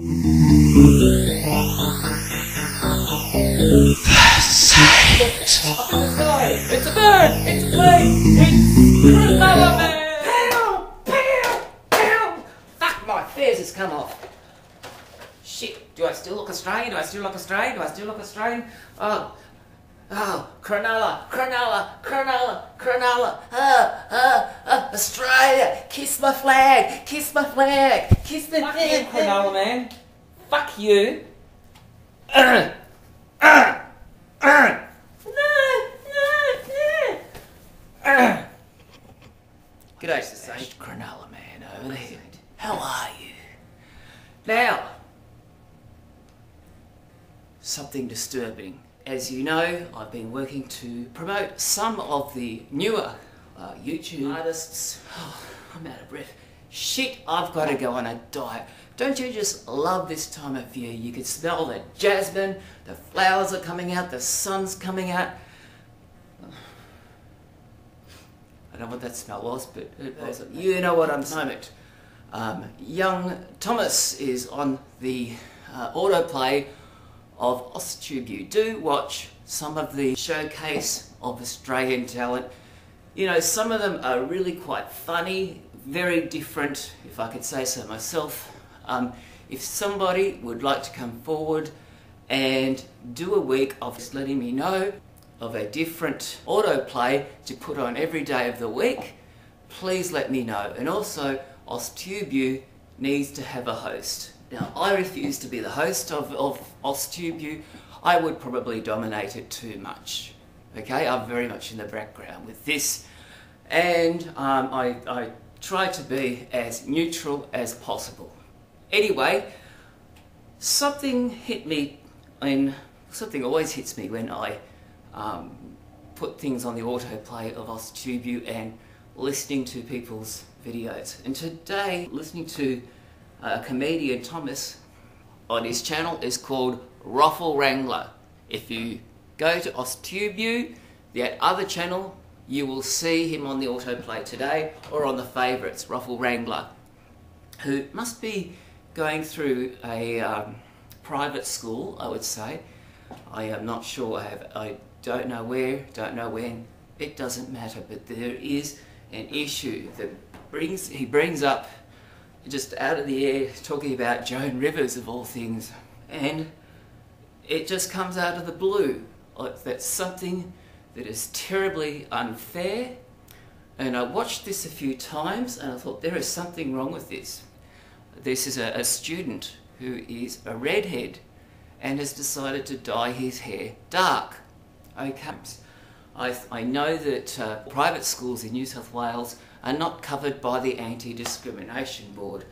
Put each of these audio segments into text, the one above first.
It's a bird! It's a plane! It's another man! Pow! Pow! Pow! Fuck, my fez has come off. Shit, do I still look Australian? Do I still look Australian? Do I still look Australian? Oh, Cronulla, Cronulla, Cronulla, Cronulla, Australia, kiss my flag, kiss my flag, kiss the flag. Fuck you, Cronulla, man. Fuck you. G'day, Sage Cronulla man over there. How are you? Now, something disturbing. As you know, I've been working to promote some of the newer YouTube artists. Oh, I'm out of breath. Shit, I've got to go on a diet. Don't you just love this time of year? You can smell the jasmine, the flowers are coming out, the sun's coming out. I don't know what that smell was, but you know what I'm saying. Young Thomas is on the autoplay of Oztube. Do watch some of the showcase of Australian talent. You know, some of them are really quite funny, very different, if I could say so myself. If somebody would like to come forward and do a week of just letting me know of a different autoplay to put on every day of the week, please let me know. And also, Oztube needs to have a host. Now, I refuse to be the host of Oztube. I would probably dominate it too much. Okay, I'm very much in the background with this, and I try to be as neutral as possible. Anyway, something hit me, and something always hits me when I put things on the autoplay of Oztube and listening to people's videos. And today, listening to comedian Thomas on his channel is called Racial Wrangler. If you go to Oztube, that other channel, you will see him on the autoplay today, or on the favourites, Racial Wrangler, who must be going through a private school, I would say. I am not sure. I don't know where, don't know when. It doesn't matter, but there is an issue that he brings up just out of the air, talking about Joan Rivers of all things, and it just comes out of the blue. Like, that's something that is terribly unfair. And I watched this a few times and I thought, there is something wrong with this. This is a student who is a redhead and has decided to dye his hair dark. Okay. I know that private schools in New South Wales are not covered by the Anti-Discrimination Board.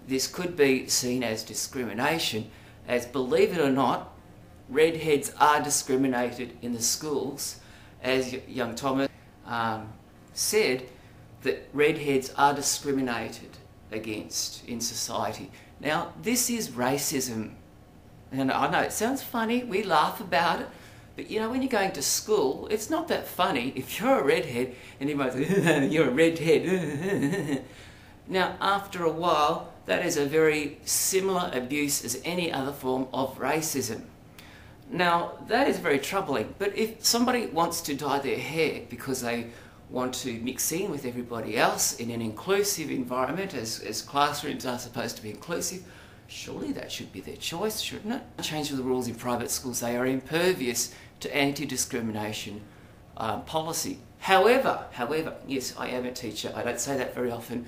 This could be seen as discrimination, as, believe it or not, redheads are discriminated in the schools. As young Thomas said, that redheads are discriminated against in society. Now, this is racism. And I know it sounds funny, we laugh about it, but you know, when you're going to school, it's not that funny if you're a redhead and everybody's like, you're a redhead. Now, after a while, that is a very similar abuse as any other form of racism. Now, that is very troubling, but if somebody wants to dye their hair because they want to mix in with everybody else in an inclusive environment, as classrooms are supposed to be inclusive, surely that should be their choice, shouldn't it? Change the rules in private schools. They are impervious to anti-discrimination policy. However, yes, I am a teacher. I don't say that very often.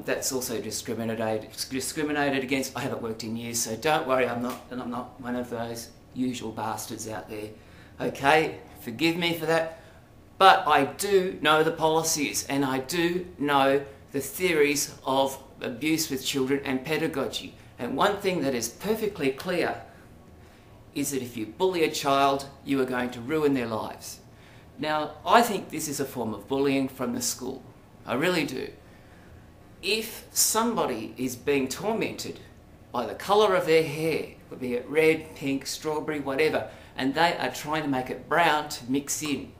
That's also discriminated against. I haven't worked in years, so don't worry, I'm not one of those usual bastards out there. Okay, forgive me for that. But I do know the policies, and I do know the theories of abuse with children and pedagogy. And one thing that is perfectly clear is that if you bully a child, you are going to ruin their lives. Now, I think this is a form of bullying from the school. I really do. If somebody is being tormented by the colour of their hair, be it red, pink, strawberry, whatever, and they are trying to make it brown to mix in,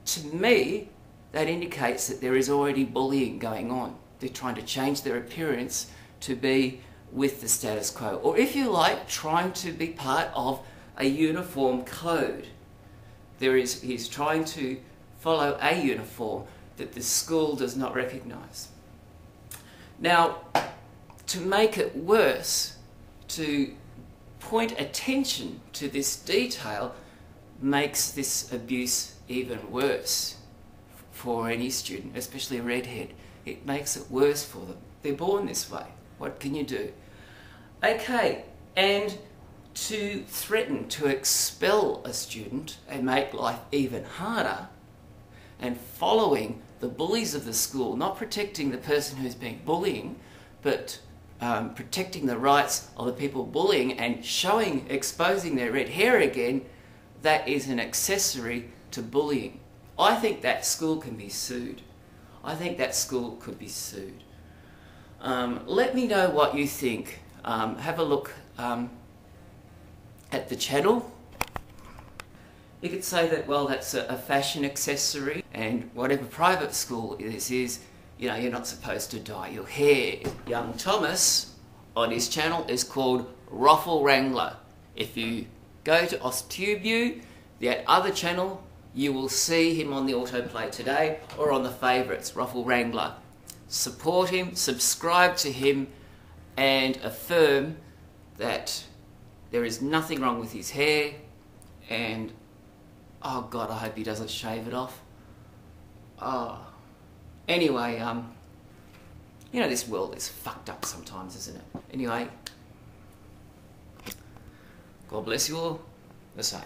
to me, that indicates that there is already bullying going on. They're trying to change their appearance to be with the status quo, or if you like, trying to be part of a uniform code. He's trying to follow a uniform that the school does not recognise. Now, to make it worse, to point attention to this detail makes this abuse even worse for any student, especially a redhead. It makes it worse for them. They're born this way. What can you do? Okay, and to threaten to expel a student and make life even harder, and following the bullies of the school, not protecting the person who's being bullying, but protecting the rights of the people bullying and exposing their red hair again, that is an accessory to bullying. I think that school can be sued. I think that school could be sued. Let me know what you think. Have a look at the channel. You could say that, well, that's a fashion accessory, and whatever private school this is, you know, you're not supposed to dye your hair. Young Thomas on his channel is called Racial Wrangler. If you go to OzTubeU, that other channel, you will see him on the autoplay today or on the favourites, Racial Wrangler. Support him, subscribe to him, and affirm that there is nothing wrong with his hair, and oh God, I hope he doesn't shave it off. Oh. Anyway, you know, this world is fucked up sometimes, isn't it? Anyway, God bless you all. The same.